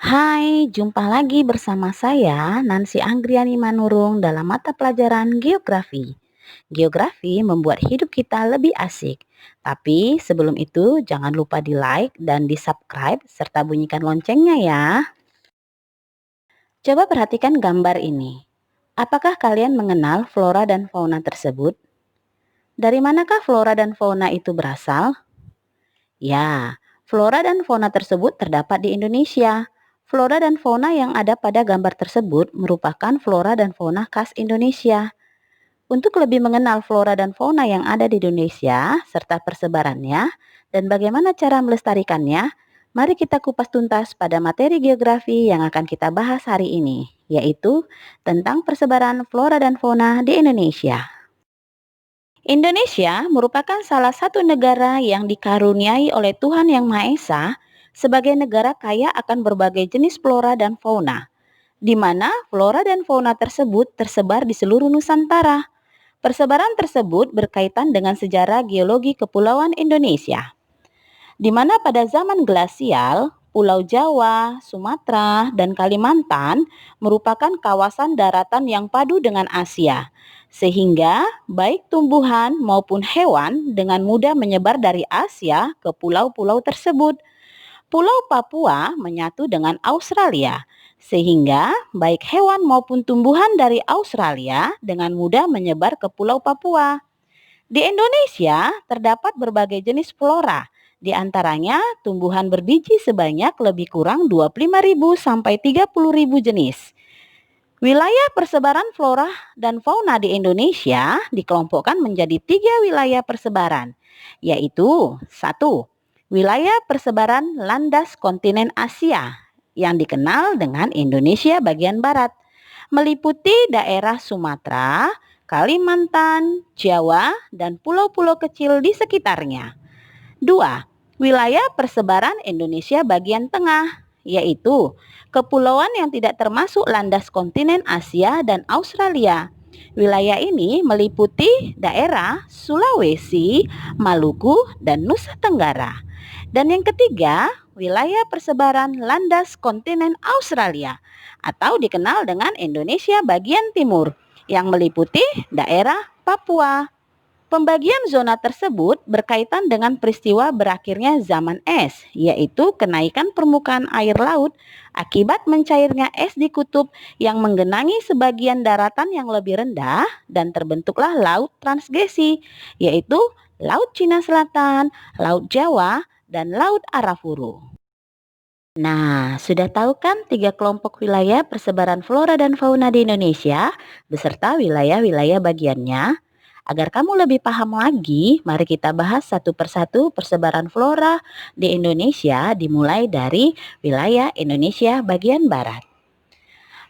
Hai, jumpa lagi bersama saya Nancy Anggriani Manurung dalam mata pelajaran Geografi. Geografi membuat hidup kita lebih asik. Tapi sebelum itu jangan lupa di like dan di subscribe serta bunyikan loncengnya ya. Coba perhatikan gambar ini. Apakah kalian mengenal flora dan fauna tersebut? Dari manakah flora dan fauna itu berasal? Ya, flora dan fauna tersebut terdapat di Indonesia. Flora dan fauna yang ada pada gambar tersebut merupakan flora dan fauna khas Indonesia. Untuk lebih mengenal flora dan fauna yang ada di Indonesia serta persebarannya dan bagaimana cara melestarikannya, mari kita kupas tuntas pada materi geografi yang akan kita bahas hari ini, yaitu tentang persebaran flora dan fauna di Indonesia. Indonesia merupakan salah satu negara yang dikaruniai oleh Tuhan Yang Maha Esa sebagai negara kaya akan berbagai jenis flora dan fauna, di mana flora dan fauna tersebut tersebar di seluruh Nusantara. Persebaran tersebut berkaitan dengan sejarah geologi Kepulauan Indonesia, di mana pada zaman glasial, Pulau Jawa, Sumatera, dan Kalimantan merupakan kawasan daratan yang padu dengan Asia, sehingga baik tumbuhan maupun hewan dengan mudah menyebar dari Asia ke pulau-pulau tersebut. Pulau Papua menyatu dengan Australia, sehingga baik hewan maupun tumbuhan dari Australia dengan mudah menyebar ke Pulau Papua. Di Indonesia terdapat berbagai jenis flora, di antaranya tumbuhan berbiji sebanyak lebih kurang 25.000 sampai 30.000 jenis. Wilayah persebaran flora dan fauna di Indonesia dikelompokkan menjadi 3 wilayah persebaran, yaitu 1. Wilayah persebaran landas kontinen Asia yang dikenal dengan Indonesia bagian barat, meliputi daerah Sumatera, Kalimantan, Jawa, dan pulau-pulau kecil di sekitarnya. 2. Wilayah persebaran Indonesia bagian tengah, yaitu kepulauan yang tidak termasuk landas kontinen Asia dan Australia. Wilayah ini meliputi daerah Sulawesi, Maluku, dan Nusa Tenggara. Dan yang ketiga, wilayah persebaran landas kontinen Australia atau dikenal dengan Indonesia bagian timur yang meliputi daerah Papua. Pembagian zona tersebut berkaitan dengan peristiwa berakhirnya zaman es, yaitu kenaikan permukaan air laut akibat mencairnya es di kutub yang menggenangi sebagian daratan yang lebih rendah dan terbentuklah Laut Transgresi, yaitu Laut Cina Selatan, Laut Jawa, dan Laut Arafuru. Nah, sudah tahu kan 3 kelompok wilayah persebaran flora dan fauna di Indonesia beserta wilayah-wilayah bagiannya? Agar kamu lebih paham lagi, mari kita bahas satu persatu persebaran flora di Indonesia dimulai dari wilayah Indonesia bagian barat.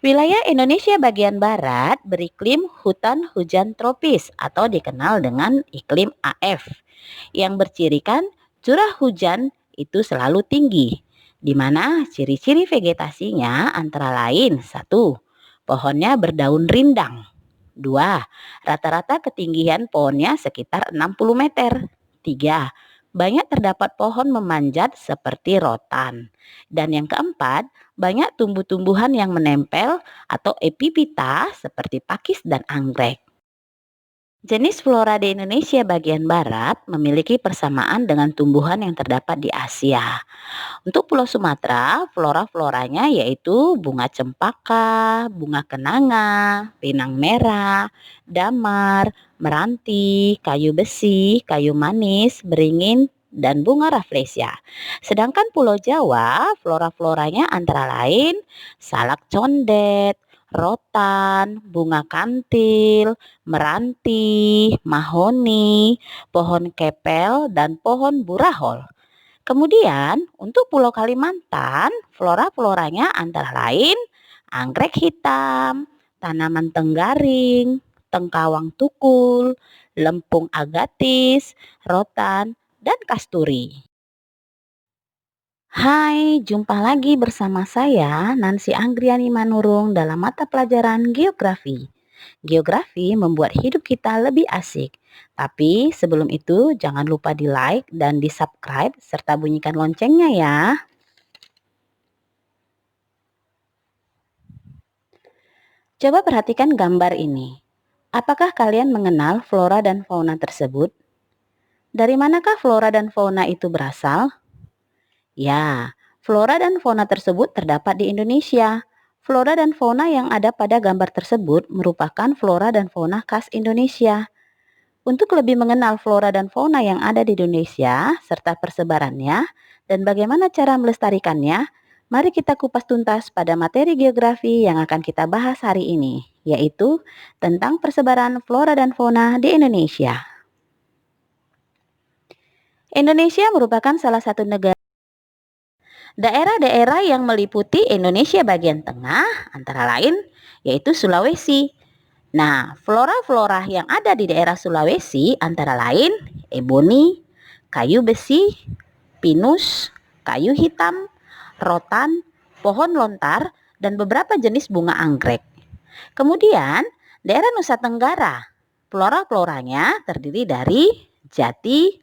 Wilayah Indonesia bagian barat beriklim hutan hujan tropis atau dikenal dengan iklim AF yang bercirikan curah hujan itu selalu tinggi, di mana ciri-ciri vegetasinya antara lain 1. Pohonnya berdaun rindang. 2. Rata-rata ketinggian pohonnya sekitar 60 meter. 3. Banyak terdapat pohon memanjat seperti rotan. Dan yang keempat, banyak tumbuh-tumbuhan yang menempel atau epipita seperti pakis dan anggrek. Jenis flora di Indonesia bagian barat memiliki persamaan dengan tumbuhan yang terdapat di Asia. Untuk Pulau Sumatera, flora-floranya yaitu bunga cempaka, bunga kenanga, pinang merah, damar, meranti, kayu besi, kayu manis, beringin, dan bunga rafflesia. Sedangkan Pulau Jawa, flora-floranya antara lain salak condet, rotan, bunga kantil, meranti, mahoni, pohon kepel, dan pohon burahol. Kemudian untuk Pulau Kalimantan, flora-floranya antara lain anggrek hitam, tanaman tenggaring, tengkawang tukul, lempung agatis, rotan, dan kasturi. Hai, jumpa lagi bersama saya Nancy Anggriani Manurung dalam mata pelajaran Geografi. Geografi membuat hidup kita lebih asik. Tapi sebelum itu jangan lupa di like dan di subscribe serta bunyikan loncengnya ya. Coba perhatikan gambar ini. Apakah kalian mengenal flora dan fauna tersebut? Dari manakah flora dan fauna itu berasal? Ya, flora dan fauna tersebut terdapat di Indonesia. Flora dan fauna yang ada pada gambar tersebut merupakan flora dan fauna khas Indonesia. Untuk lebih mengenal flora dan fauna yang ada di Indonesia serta persebarannya dan bagaimana cara melestarikannya, mari kita kupas tuntas pada materi geografi yang akan kita bahas hari ini, yaitu tentang persebaran flora dan fauna di Indonesia. Indonesia merupakan salah satu negara daerah-daerah yang meliputi Indonesia bagian tengah, antara lain yaitu Sulawesi. Nah, flora-flora yang ada di daerah Sulawesi antara lain eboni, kayu besi, pinus, kayu hitam, rotan, pohon lontar, dan beberapa jenis bunga anggrek. Kemudian, daerah Nusa Tenggara, flora-floranya terdiri dari jati,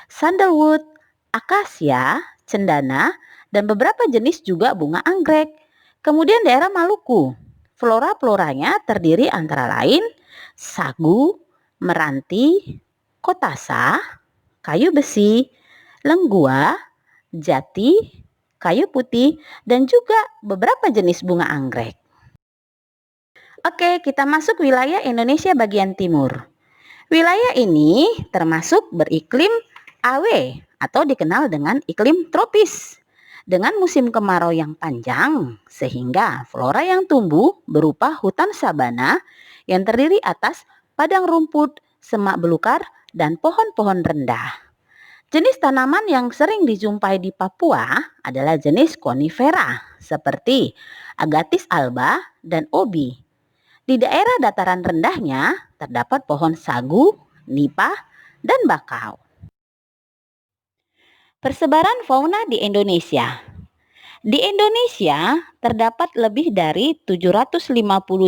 sandalwood, akasia, cendana, dan beberapa jenis juga bunga anggrek. Kemudian daerah Maluku, flora-floranya terdiri antara lain sagu, meranti, kotasa, kayu besi, lenggua, jati, kayu putih, dan juga beberapa jenis bunga anggrek. Oke, kita masuk wilayah Indonesia bagian timur. Wilayah ini termasuk beriklim AW atau dikenal dengan iklim tropis. Dengan musim kemarau yang panjang, sehingga flora yang tumbuh berupa hutan sabana yang terdiri atas padang rumput, semak belukar, dan pohon-pohon rendah. Jenis tanaman yang sering dijumpai di Papua adalah jenis konifera seperti Agathis alba dan obi. Di daerah dataran rendahnya terdapat pohon sagu, nipah, dan bakau. Persebaran fauna di Indonesia. Di Indonesia terdapat lebih dari 750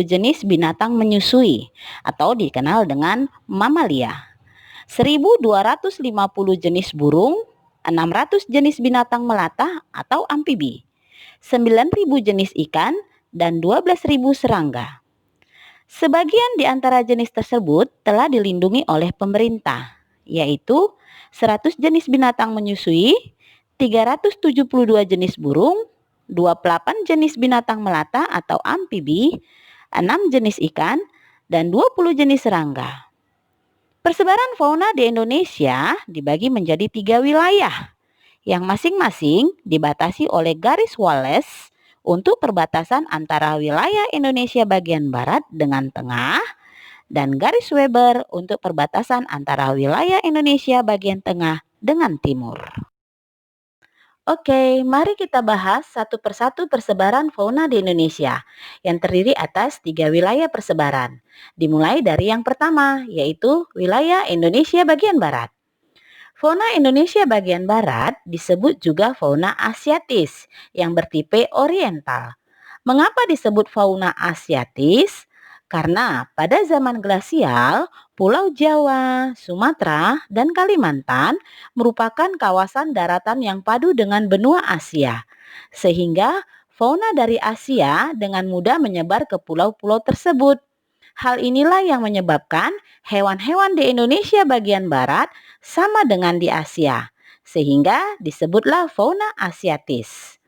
jenis binatang menyusui atau dikenal dengan mamalia. 1.250 jenis burung, 600 jenis binatang melata atau amfibi, 9.000 jenis ikan, dan 12.000 serangga. Sebagian di antara jenis tersebut telah dilindungi oleh pemerintah, yaitu 100 jenis binatang menyusui, 372 jenis burung, 28 jenis binatang melata atau amfibi, 6 jenis ikan, dan 20 jenis serangga. Persebaran fauna di Indonesia dibagi menjadi 3 wilayah, yang masing-masing dibatasi oleh garis Wallace untuk perbatasan antara wilayah Indonesia bagian barat dengan tengah dan garis Weber untuk perbatasan antara wilayah Indonesia bagian tengah dengan timur. Oke, mari kita bahas satu persatu persebaran fauna di Indonesia yang terdiri atas 3 wilayah persebaran. Dimulai dari yang pertama, yaitu wilayah Indonesia bagian barat. Fauna Indonesia bagian barat disebut juga fauna asiatis yang bertipe oriental. Mengapa disebut fauna asiatis? Karena pada zaman glasial, Pulau Jawa, Sumatera, dan Kalimantan merupakan kawasan daratan yang padu dengan benua Asia. Sehingga fauna dari Asia dengan mudah menyebar ke pulau-pulau tersebut. Hal inilah yang menyebabkan hewan-hewan di Indonesia bagian barat sama dengan di Asia, sehingga disebutlah fauna asiatis.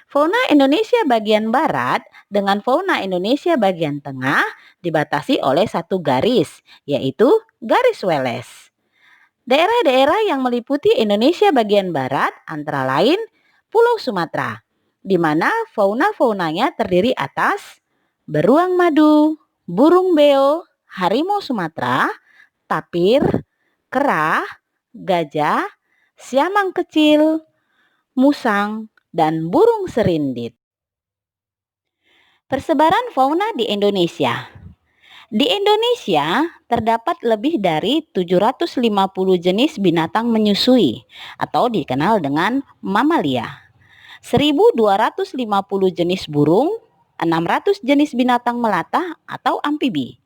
Fauna Indonesia bagian barat dengan fauna Indonesia bagian tengah dibatasi oleh satu garis, yaitu garis Wallace. Daerah-daerah yang meliputi Indonesia bagian barat antara lain Pulau Sumatera, di mana fauna-faunanya terdiri atas beruang madu, burung beo, harimau Sumatera, tapir, kera, gajah, siamang kecil, musang, dan burung serindit. Persebaran fauna di Indonesia. Di Indonesia terdapat lebih dari 750 jenis binatang menyusui atau dikenal dengan mamalia. 1.250 jenis burung, 600 jenis binatang melata atau amfibi,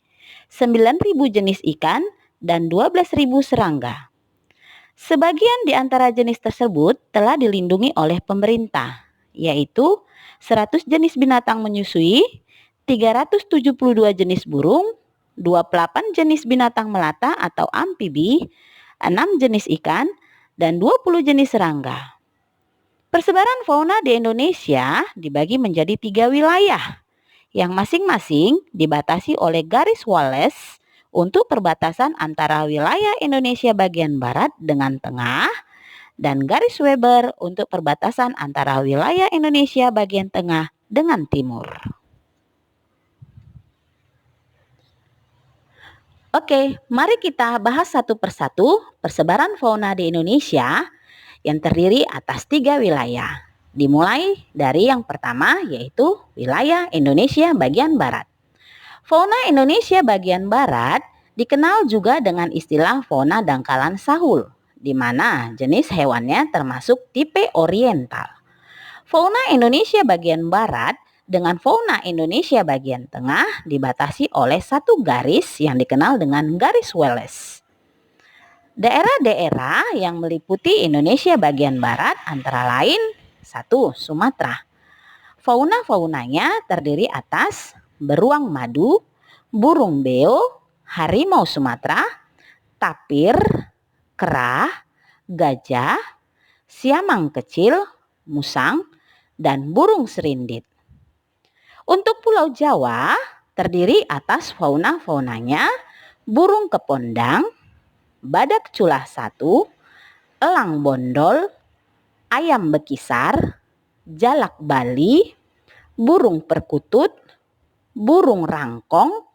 9.000 jenis ikan, dan 12.000 serangga. Sebagian di antara jenis tersebut telah dilindungi oleh pemerintah, yaitu 100 jenis binatang menyusui, 372 jenis burung, 28 jenis binatang melata atau amfibi, 6 jenis ikan, dan 20 jenis serangga. Persebaran fauna di Indonesia dibagi menjadi 3 wilayah yang masing-masing dibatasi oleh garis Wallace untuk perbatasan antara wilayah Indonesia bagian barat dengan tengah dan garis Weber untuk perbatasan antara wilayah Indonesia bagian tengah dengan timur. Oke, mari kita bahas satu persatu persebaran fauna di Indonesia yang terdiri atas 3 wilayah. Dimulai dari yang pertama yaitu wilayah Indonesia bagian barat. Fauna Indonesia bagian barat dikenal juga dengan istilah fauna dangkalan sahul, di mana jenis hewannya termasuk tipe oriental. Fauna Indonesia bagian barat dengan fauna Indonesia bagian tengah dibatasi oleh satu garis yang dikenal dengan garis Wallace. Daerah-daerah yang meliputi Indonesia bagian barat antara lain 1. Sumatera. Fauna-faunanya terdiri atas beruang madu, burung beo, harimau Sumatera, tapir, kera, gajah, siamang kecil, musang, dan burung serindit. Untuk Pulau Jawa terdiri atas fauna-faunanya burung kepondang, badak culah 1, elang bondol, ayam bekisar, jalak Bali, burung perkutut, burung rangkong,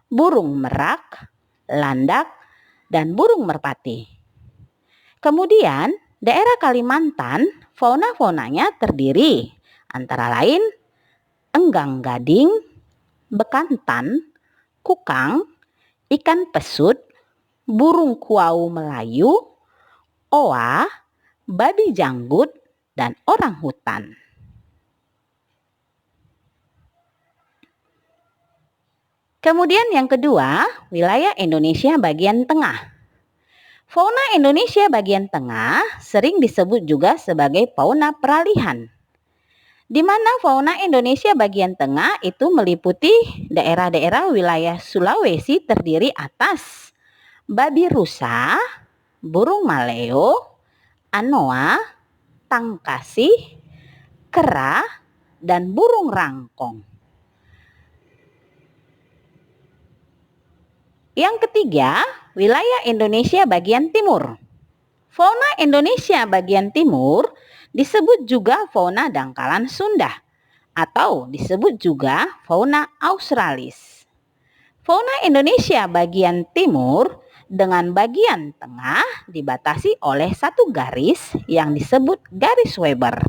burung merak, landak, dan burung merpati. Kemudian daerah Kalimantan fauna-faunanya terdiri antara lain enggang gading, bekantan, kukang, ikan pesut, burung kuau Melayu, oa, babi janggut, dan orang hutan. Kemudian yang kedua, wilayah Indonesia bagian tengah. Fauna Indonesia bagian tengah sering disebut juga sebagai fauna peralihan, di mana fauna Indonesia bagian tengah itu meliputi daerah-daerah wilayah Sulawesi terdiri atas babi rusa, burung maleo, anoa, tangkasih, kera, dan burung rangkong. Yang ketiga, wilayah Indonesia bagian timur. Fauna Indonesia bagian timur disebut juga fauna dangkalan Sunda atau disebut juga fauna australis. Fauna Indonesia bagian timur dengan bagian tengah dibatasi oleh satu garis yang disebut garis Weber.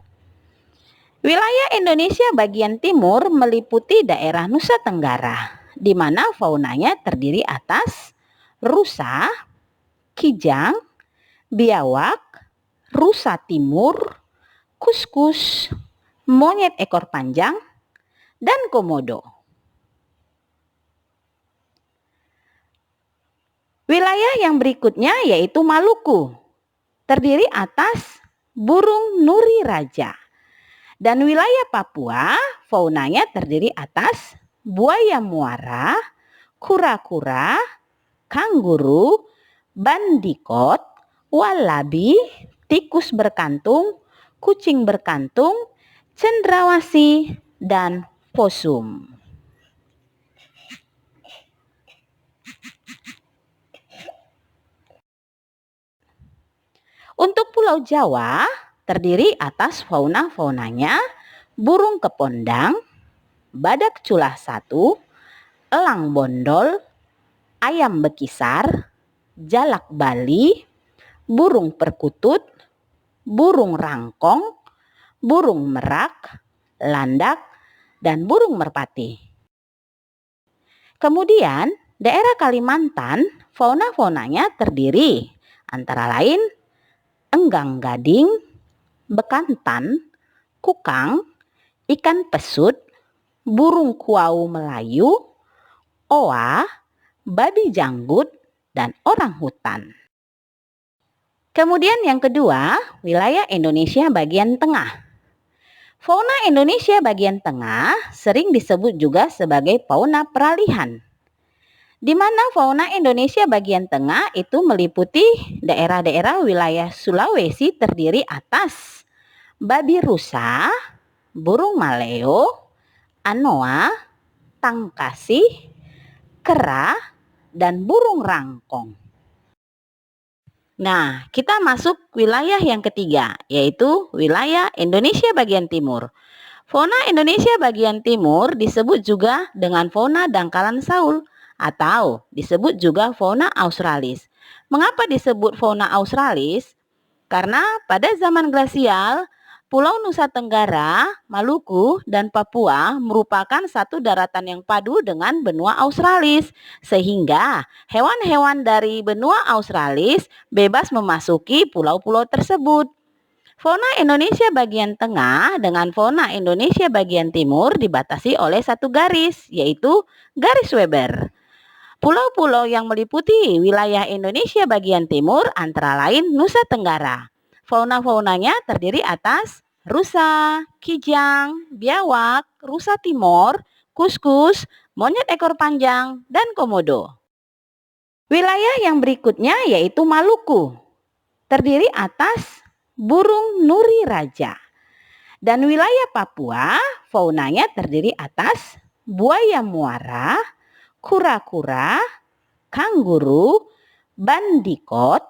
Wilayah Indonesia bagian timur meliputi daerah Nusa Tenggara, di mana faunanya terdiri atas rusa, kijang, biawak, rusa timur, kuskus, monyet ekor panjang, dan komodo. Wilayah yang berikutnya yaitu Maluku, terdiri atas burung nuri raja. Dan wilayah Papua, faunanya terdiri atas buaya muara, kura-kura, kanguru, bandikot, wallaby, tikus berkantung, kucing berkantung, cendrawasih, dan possum. Untuk Pulau Jawa terdiri atas fauna-faunanya burung kepondang, badak culah 1, elang bondol, ayam bekisar, jalak Bali, burung perkutut, burung rangkong, burung merak, landak, dan burung merpati. Kemudian daerah Kalimantan fauna-faunanya terdiri antara lain enggang gading, bekantan, kukang, ikan pesut, burung kuau Melayu, oa, babi janggut, dan orang hutan. Kemudian yang kedua, wilayah Indonesia bagian tengah. Fauna Indonesia bagian tengah sering disebut juga sebagai fauna peralihan, di mana fauna Indonesia bagian tengah itu meliputi daerah-daerah wilayah Sulawesi terdiri atas babi rusa, burung maleo, anoa, tangkasih, kera, dan burung rangkong. Nah, kita masuk wilayah yang ketiga, yaitu wilayah Indonesia bagian timur. Fauna Indonesia bagian timur disebut juga dengan fauna dangkalan Saul atau disebut juga fauna australis. Mengapa disebut fauna australis? Karena pada zaman glasial, Pulau Nusa Tenggara, Maluku, dan Papua merupakan satu daratan yang padu dengan benua Australis, sehingga hewan-hewan dari benua Australis bebas memasuki pulau-pulau tersebut. Fauna Indonesia bagian tengah dengan fauna Indonesia bagian timur dibatasi oleh satu garis, yaitu garis Weber. Pulau-pulau yang meliputi wilayah Indonesia bagian timur antara lain Nusa Tenggara. Fauna-faunanya terdiri atas rusa, kijang, biawak, rusa timur, kuskus, monyet ekor panjang, dan komodo. Wilayah yang berikutnya yaitu Maluku, terdiri atas burung nuri raja. Dan wilayah Papua, faunanya terdiri atas buaya muara, kura-kura, kanguru, bandikot,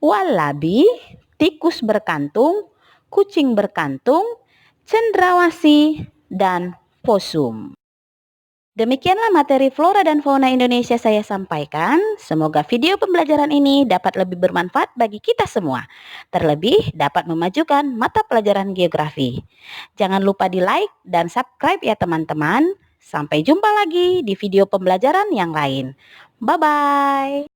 wallaby, tikus berkantung, kucing berkantung, cendrawasih, dan possum. Demikianlah materi flora dan fauna Indonesia saya sampaikan. Semoga video pembelajaran ini dapat lebih bermanfaat bagi kita semua. Terlebih dapat memajukan mata pelajaran geografi. Jangan lupa di like dan subscribe ya teman-teman. Sampai jumpa lagi di video pembelajaran yang lain. Bye-bye.